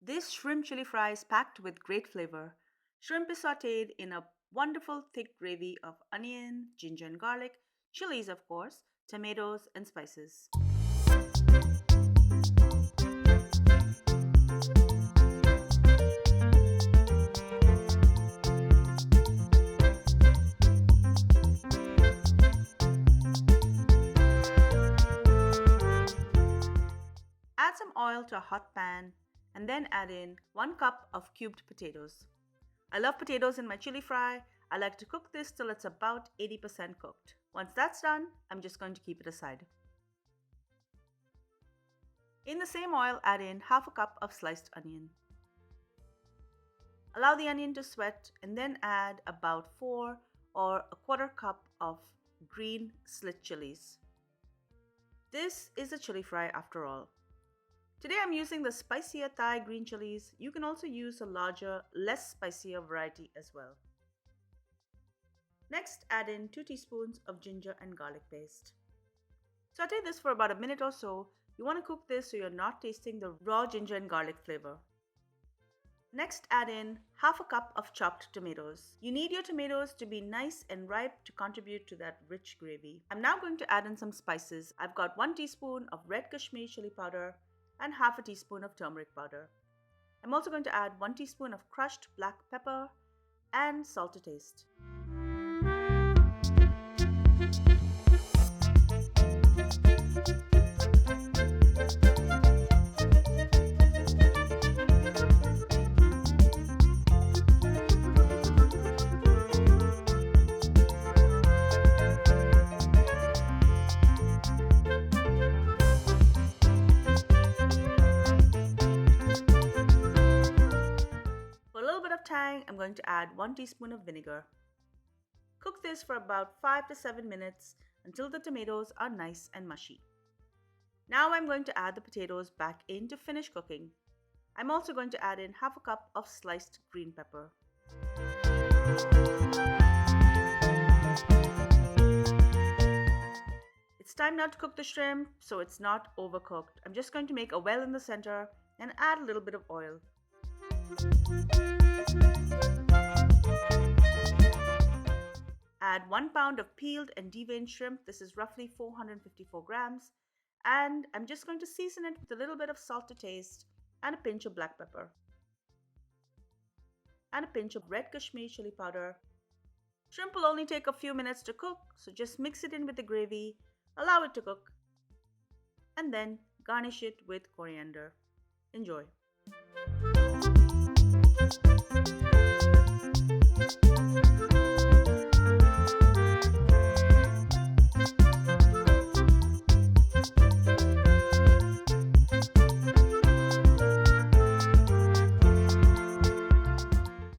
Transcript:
This shrimp chili fry is packed with great flavor. Shrimp is sauteed in a wonderful thick gravy of onion, ginger and garlic, chilies of course, tomatoes and spices. Add some oil to a hot pan and then add in 1 cup of cubed potatoes. I love potatoes in my chili fry. I like to cook this till it's about 80% cooked. Once that's done, I'm just going to keep it aside. In the same oil, add in half a cup of sliced onion. Allow the onion to sweat and then add about 4 or a quarter cup of green slit chilies. This is a chili fry after all. Today I'm using the spicier Thai green chilies. You can also use a larger, less spicier variety as well. Next, add in 2 teaspoons of ginger and garlic paste. Saute this for about a minute or so. You want to cook this so you're not tasting the raw ginger and garlic flavor. Next, add in half a cup of chopped tomatoes. You need your tomatoes to be nice and ripe to contribute to that rich gravy. I'm now going to add in some spices. I've got 1 teaspoon of red Kashmiri chili powder and half a teaspoon of turmeric powder. I'm also going to add 1 teaspoon of crushed black pepper and salt to taste. I'm going to add 1 teaspoon of vinegar. Cook this for about 5 to 7 minutes until the tomatoes are nice and mushy. Now I'm going to add the potatoes back in to finish cooking. I'm also going to add in half a cup of sliced green pepper. It's time now to cook the shrimp so it's not overcooked. I'm just going to make a well in the center and add a little bit of oil. Add 1 pound of peeled and deveined shrimp. This is roughly 454 grams. And I'm just going to season it with a little bit of salt to taste and a pinch of black pepper. And a pinch of red Kashmiri chili powder. Shrimp will only take a few minutes to cook, so just mix it in with the gravy, allow it to cook, and then garnish it with coriander. Enjoy.